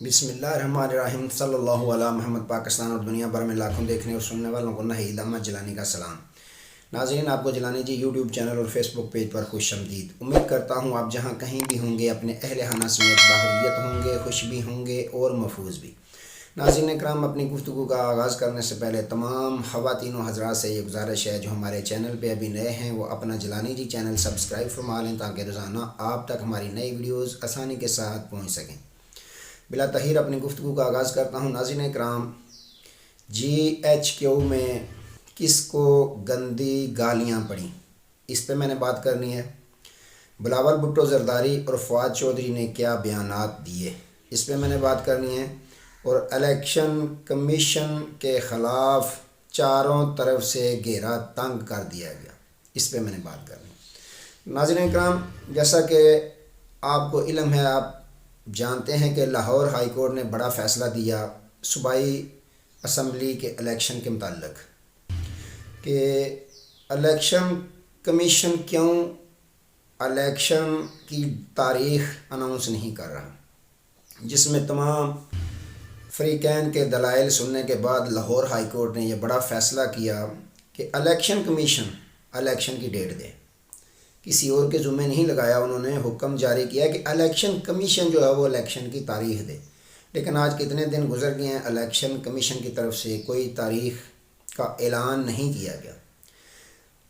بسم اللہ الرحمن الرحیم صلی اللہ علیہ محمد۔ پاکستان اور دنیا بھر میں لاکھوں دیکھنے اور سننے والوں کو نہید احمد جیلانی کا سلام۔ ناظرین، آپ کو جیلانی جی یوٹیوب چینل اور فیس بک پیج پر خوش آمدید۔ امید کرتا ہوں آپ جہاں کہیں بھی ہوں گے اپنے اہل خانہ سمیت باحریت ہوں گے، خوش بھی ہوں گے اور محفوظ بھی۔ ناظرین کرام، اپنی گفتگو کا آغاز کرنے سے پہلے تمام خواتین و حضرات سے یہ گزارش ہے جو ہمارے چینل پہ ابھی نئے ہیں وہ اپنا جیلانی جی چینل سبسکرائب فرما لیں تاکہ روزانہ آپ تک ہماری نئی ویڈیوز آسانی کے ساتھ پہنچ سکیں۔ بلا تاخیر اپنی گفتگو کا آغاز کرتا ہوں۔ ناظرین کرام، GHQ میں کس کو گندی گالیاں پڑیں، اس پہ میں نے بات کرنی ہے۔ بلاول بھٹو زرداری اور فواد چودھری نے کیا بیانات دیے، اس پہ میں نے بات کرنی ہے۔ اور الیکشن کمیشن کے خلاف چاروں طرف سے گھیرا تنگ کر دیا گیا، اس پہ میں نے بات کرنی ہے۔ ناظرین کرام، جیسا کہ آپ کو علم ہے، آپ جانتے ہیں کہ لاہور ہائی کورٹ نے بڑا فیصلہ دیا صوبائی اسمبلی کے الیکشن کے متعلق کہ الیکشن کمیشن کیوں الیکشن کی تاریخ اناؤنس نہیں کر رہا، جس میں تمام فریقین کے دلائل سننے کے بعد لاہور ہائی کورٹ نے یہ بڑا فیصلہ کیا کہ الیکشن کمیشن الیکشن کی ڈیٹ دے۔ کسی اور کے ذمہ نہیں لگایا، انہوں نے حکم جاری کیا کہ الیکشن کمیشن جو ہے وہ الیکشن کی تاریخ دے۔ لیکن آج کتنے دن گزر گئے ہیں، الیکشن کمیشن کی طرف سے کوئی تاریخ کا اعلان نہیں کیا گیا۔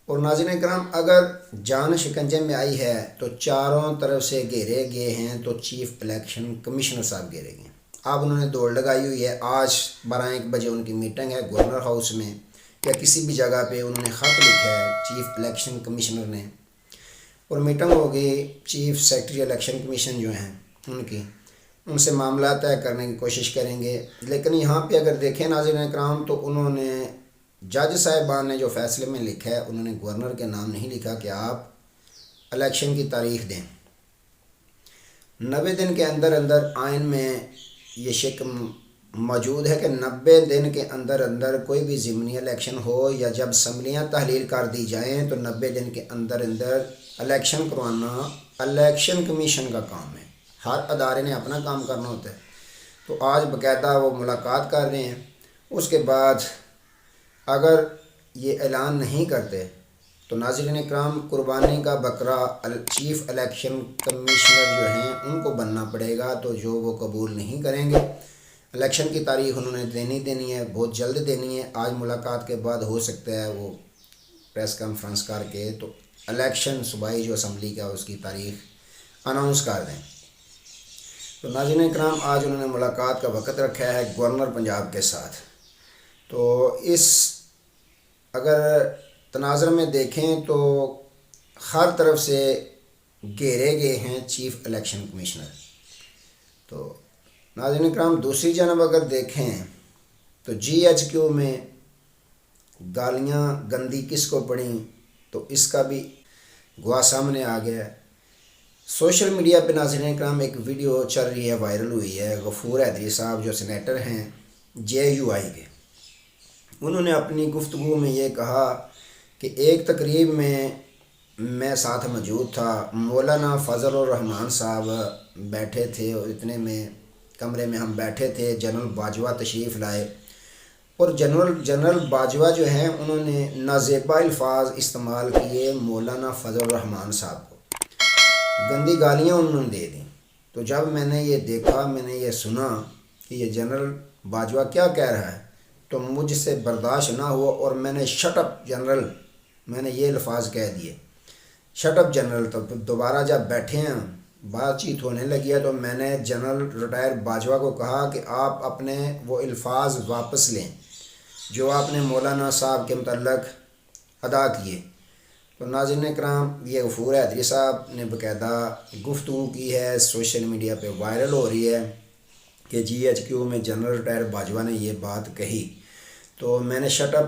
اور ناظرین کرام، اگر جان شکنجے میں آئی ہے تو چاروں طرف سے گھیرے گئے ہیں تو چیف الیکشن کمیشنر صاحب گھیرے گئے ہیں۔ اب انہوں نے دوڑ لگائی ہوئی ہے، آج 12 بجے ان کی میٹنگ ہے گورنر ہاؤس میں یا کسی بھی جگہ پہ، انہوں نے خط لکھا ہے چیف الیکشن کمیشنر نے، اور میٹنگ ہوگی چیف سیکرٹری الیکشن کمیشن جو ہیں ان سے معاملات طے کرنے کی کوشش کریں گے۔ لیکن یہاں پہ اگر دیکھیں ناظرین کرام، تو انہوں نے جج صاحبان نے جو فیصلے میں لکھا ہے، انہوں نے گورنر کے نام نہیں لکھا کہ آپ الیکشن کی تاریخ دیں۔ 90 دن کے اندر اندر آئین میں یہ شک موجود ہے کہ 90 دن کے اندر اندر کوئی بھی ضمنی الیکشن ہو یا جب اسمبلیاں تحلیل کر دی جائیں تو 90 دن کے اندر اندر الیکشن کروانا الیکشن کمیشن کا کام ہے۔ ہر ادارے نے اپنا کام کرنا ہوتا ہے۔ تو آج باقاعدہ وہ ملاقات کر رہے ہیں، اس کے بعد اگر یہ اعلان نہیں کرتے تو ناظرین کرام، قربانی کا بکرا چیف الیکشن کمیشنر جو ہیں ان کو بننا پڑے گا، تو جو وہ قبول نہیں کریں گے۔ الیکشن کی تاریخ انہوں نے دینی ہے، بہت جلد دینی ہے۔ آج ملاقات کے بعد ہو سکتا ہے وہ پریس کانفرنس کر کے تو الیکشن صوبائی جو اسمبلی کا اس کی تاریخ اناؤنس کر دیں۔ تو ناظرین کرام، آج انہوں نے ملاقات کا وقت رکھا ہے گورنر پنجاب کے ساتھ۔ تو اس اگر تناظر میں دیکھیں تو ہر طرف سے گھیرے گئے ہیں چیف الیکشن کمیشنر۔ تو ناظرین کرام، دوسری جانب اگر دیکھیں تو GHQ میں گالیاں گندی کس کو پڑیں، تو اس کا بھی گواہ سامنے آ گیا ہے۔ سوشل میڈیا پہ ناظرین کرام ایک ویڈیو چل رہی ہے، وائرل ہوئی ہے۔ غفور حیدری صاحب جو سینیٹر ہیں JUI کے، انہوں نے اپنی گفتگو میں یہ کہا کہ ایک تقریب میں ساتھ موجود تھا، مولانا فضل الرحمان صاحب بیٹھے تھے اور اتنے میں کمرے میں ہم بیٹھے تھے، جنرل باجوہ تشریف لائے اور جنرل باجوہ جو ہیں انہوں نے نازیبا الفاظ استعمال کیے مولانا فضل الرحمان صاحب کو، گندی گالیاں انہوں نے دے دیں۔ تو جب میں نے یہ دیکھا، میں نے یہ سنا کہ یہ جنرل باجوہ کیا کہہ رہا ہے، تو مجھ سے برداشت نہ ہوا اور میں نے شٹ اپ جنرل، میں نے یہ الفاظ کہہ دیے، شٹ اپ جنرل۔ تو دوبارہ جب بیٹھے ہیں بات چیت ہونے لگی ہے تو میں نے جنرل ریٹائر باجوہ کو کہا کہ آپ اپنے وہ الفاظ واپس لیں جو آپ نے مولانا صاحب کے متعلق ادا کیے۔ تو ناظرین کرام، یہ غفور حیدری صاحب نے باقاعدہ گفتگو کی ہے، سوشل میڈیا پہ وائرل ہو رہی ہے کہ GHQ میں جنرل ریٹائر باجوہ نے یہ بات کہی، تو میں نے شٹ اپ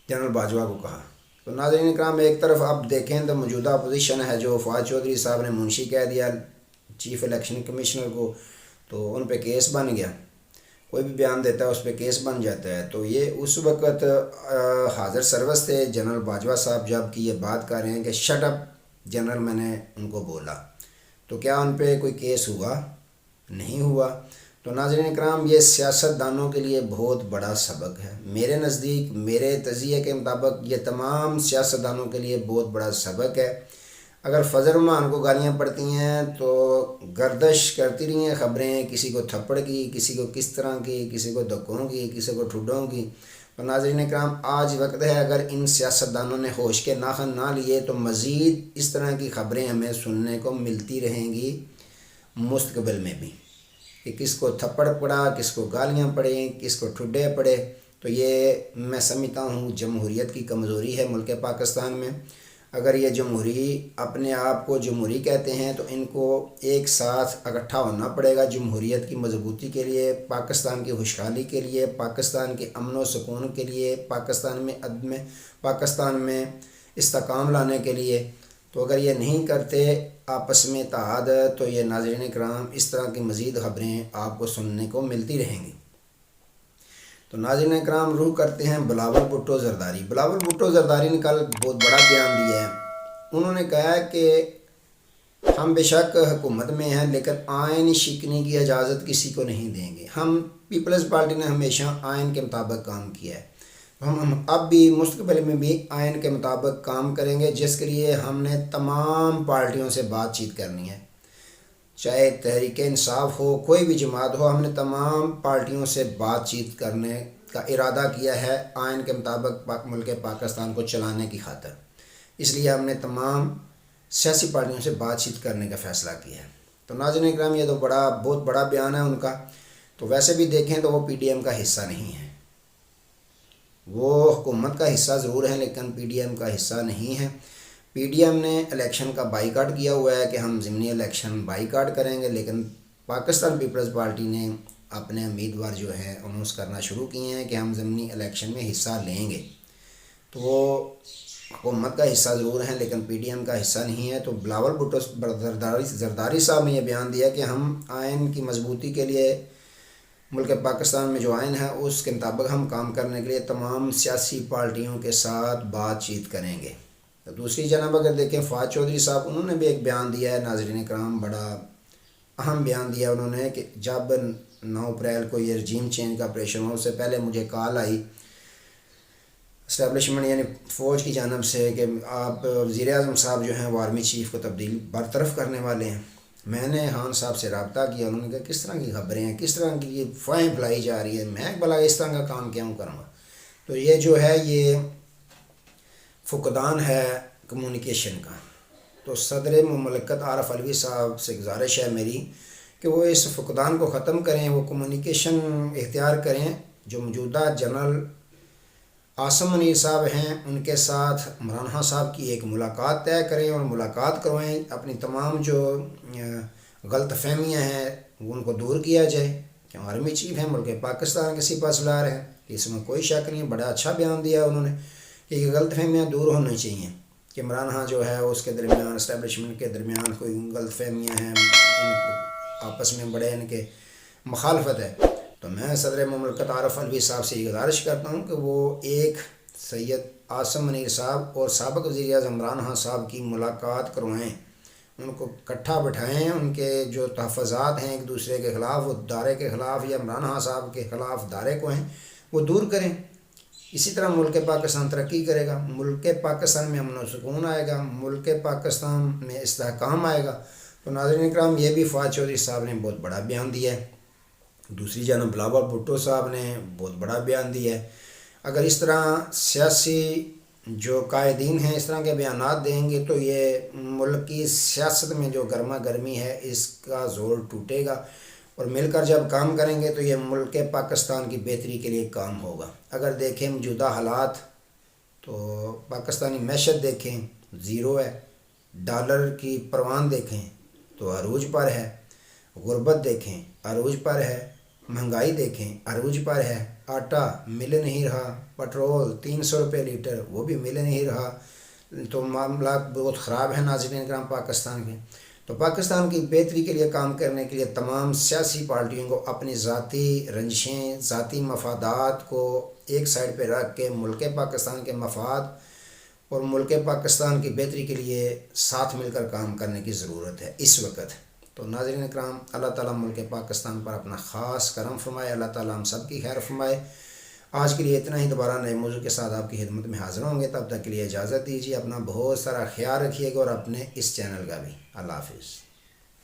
جنرل باجوہ کو کہا۔ تو ناظرین کرام، ایک طرف آپ دیکھیں تو موجودہ اپوزیشن ہے جو فواد چودھری صاحب نے منشی کہہ دیا چیف الیکشن کمیشنر کو، تو ان پہ کیس بن گیا، کوئی بھی بیان دیتا ہے اس پہ کیس بن جاتا ہے۔ تو یہ اس وقت حاضر سروس تھے جنرل باجوہ صاحب جب کہ یہ بات کر رہے ہیں کہ شٹ اپ جنرل، میں نے ان کو بولا، تو کیا ان پہ کوئی کیس ہوا؟ نہیں ہوا۔ تو ناظرین کرام یہ سیاست دانوں کے لیے بہت بڑا سبق ہے، میرے نزدیک، میرے تجزیے کے مطابق یہ تمام سیاست دانوں کے لیے بہت بڑا سبق ہے۔ اگر فضر رحمان کو گالیاں پڑتی ہیں تو گردش کرتی رہی ہیں خبریں، کسی کو تھپڑ کی، کسی کو کس طرح کی، کسی کو دھکوں کی، کسی کو ٹھڈوں کی۔ تو ناظرین کرام آج وقت ہے، اگر ان سیاست دانوں نے ہوش کے ناخن نہ لیے تو مزید اس طرح کی خبریں ہمیں سننے کو ملتی رہیں گی مستقبل میں بھی، کہ کس کو تھپڑ پڑا، کس کو گالیاں پڑیں، کس کو ٹھڈے پڑے۔ تو یہ میں سمجھتا ہوں جمہوریت کی کمزوری ہے ملک پاکستان میں۔ اگر یہ جمہوری اپنے آپ کو جمہوری کہتے ہیں تو ان کو ایک ساتھ اکٹھا ہونا پڑے گا جمہوریت کی مضبوطی کے لیے، پاکستان کی خوشحالی کے لیے، پاکستان کے امن و سکون کے لیے، پاکستان میں استحکام لانے کے لیے۔ تو اگر یہ نہیں کرتے آپس میں اتحاد، تو یہ ناظرین کرام اس طرح کی مزید خبریں آپ کو سننے کو ملتی رہیں گی۔ تو ناظرین کرام روح کرتے ہیں بلاول بھٹو زرداری۔ بلاول بھٹو زرداری نے کل بہت بڑا بیان دیا ہے۔ انہوں نے کہا ہے کہ ہم بے شک حکومت میں ہیں لیکن آئین شکنی کی اجازت کسی کو نہیں دیں گے۔ ہم پیپلز پارٹی نے ہمیشہ آئین کے مطابق کام کیا ہے، ہم اب بھی مستقبل میں بھی آئین کے مطابق کام کریں گے، جس کے لیے ہم نے تمام پارٹیوں سے بات چیت کرنی ہے، چاہے تحریک انصاف ہو، کوئی بھی جماعت ہو، ہم نے تمام پارٹیوں سے بات چیت کرنے کا ارادہ کیا ہے آئین کے مطابق ملک پاکستان کو چلانے کی خاطر۔ اس لیے ہم نے تمام سیاسی پارٹیوں سے بات چیت کرنے کا فیصلہ کیا ہے۔ تو ناظرین اکرام یہ تو بہت بڑا بیان ہے ان کا۔ تو ویسے بھی دیکھیں تو وہ پی ڈی ایم کا حصہ نہیں ہے، وہ حکومت کا حصہ ضرور ہے لیکن پی ڈی ایم کا حصہ نہیں ہے۔ پی ڈی ایم نے الیکشن کا بائیکاٹ کیا ہوا ہے کہ ہم ضمنی الیکشن بائیکاٹ کریں گے، لیکن پاکستان پیپلز پارٹی نے اپنے امیدوار جو ہیں اناؤنس کرنا شروع کیے ہیں کہ ہم ضمنی الیکشن میں حصہ لیں گے۔ تو وہ حکومت کا حصہ ضرور ہیں لیکن پی ڈی ایم کا حصہ نہیں ہے۔ تو بلاول بھٹو زرداری صاحب نے یہ بیان دیا کہ ہم آئین کی مضبوطی کے لیے ملک پاکستان میں جو آئین ہے اس کے مطابق ہم کام کرنے کے لیے تمام سیاسی پارٹیوں کے ساتھ بات چیت کریں گے۔ تو دوسری جانب اگر دیکھیں فواد چودھری صاحب، انہوں نے بھی ایک بیان دیا ہے ناظرین کرام، بڑا اہم بیان دیا انہوں نے کہ جب 9 اپریل کو یہ رجیم چینج کا پریشر ہو، اس سے پہلے مجھے کال آئی اسٹیبلشمنٹ یعنی فوج کی جانب سے کہ آپ وزیر اعظم صاحب جو ہیں وہ آرمی چیف کو برطرف کرنے والے ہیں۔ میں نے خان صاحب سے رابطہ کیا، انہوں نے کہا کس طرح کی خبریں ہیں، کس طرح کی یہ فوائیں پھیلائی جا رہی ہے، میں بھلا اس طرح کا کام کیوں کروں گا۔ تو یہ جو ہے یہ فقدان ہے کمیونیکیشن کا۔ تو صدر مملکت عارف علوی صاحب سے گزارش ہے میری کہ وہ اس فقدان کو ختم کریں، وہ کمیونیکیشن اختیار کریں۔ جو موجودہ جنرل عاصم منیر صاحب ہیں ان کے ساتھ عمران خان صاحب کی ایک ملاقات طے کریں اور ملاقات کروائیں، اپنی تمام جو غلط فہمیاں ہیں ان کو دور کیا جائے کہ آرمی چیف ہیں، ملک پاکستان کے سپہ سالار ہیں، اس میں کوئی شک نہیں۔ بڑا اچھا بیان دیا انہوں نے کہ یہ غلط فہمیاں دور ہونی چاہیے کہ عمران خان جو ہے اس کے درمیان، اسٹیبلشمنٹ کے درمیان کوئی غلط فہمیاں ہیں، آپس میں بڑے ان کے مخالفت ہے۔ تو میں صدر مملکت عارف علوی صاحب سے یہ گزارش کرتا ہوں کہ وہ ایک سید عاصم منیر صاحب اور سابق وزیر اعظم عمران خان صاحب کی ملاقات کروائیں، ان کو اکٹھا بٹھائیں، ان کے جو تحفظات ہیں ایک دوسرے کے خلاف، وہ دارے کے خلاف یا عمران خان صاحب کے خلاف دارے کو ہیں، وہ دور کریں۔ اسی طرح ملک پاکستان ترقی کرے گا، ملک پاکستان میں امن و سکون آئے گا، ملک پاکستان میں استحکام آئے گا۔ تو ناظرین اکرام یہ بھی فواد چودھری صاحب نے بہت بڑا بیان دیا ہے۔ دوسری جانب بلاول بھٹو صاحب نے بہت بڑا بیان دیا ہے۔ اگر اس طرح سیاسی جو قائدین ہیں اس طرح کے بیانات دیں گے تو یہ ملک کی سیاست میں جو گرما گرمی ہے اس کا زور ٹوٹے گا، اور مل کر جب کام کریں گے تو یہ ملک پاکستان کی بہتری کے لیے کام ہوگا۔ اگر دیکھیں موجودہ حالات تو پاکستانی معیشت دیکھیں زیرو ہے، ڈالر کی پروان دیکھیں تو عروج پر ہے، غربت دیکھیں عروج پر ہے، مہنگائی دیکھیں عروج پر ہے، آٹا مل نہیں رہا، پٹرول 300 روپے لیٹر وہ بھی مل نہیں رہا۔ تو معاملات بہت خراب ہیں ناظرین کرام پاکستان کے۔ تو پاکستان کی بہتری کے لیے کام کرنے کے لیے تمام سیاسی پارٹیوں کو اپنی ذاتی رنجشیں، ذاتی مفادات کو ایک سائڈ پہ رکھ کے ملک پاکستان کے مفاد اور ملک پاکستان کی بہتری کے لیے ساتھ مل کر کام کرنے کی ضرورت ہے اس وقت۔ تو ناظرین اکرام، اللہ تعالیٰ ملک پاکستان پر اپنا خاص کرم فرمائے، اللہ تعالیٰ ہم سب کی خیر فرمائے۔ آج کے لیے اتنا ہی، دوبارہ نئے موضوع کے ساتھ آپ کی خدمت میں حاضر ہوں گے، تب تک کے لیے اجازت دیجیے، اپنا بہت سارا خیال رکھیے گا اور اپنے اس چینل کا بھی۔ اللہ حافظ۔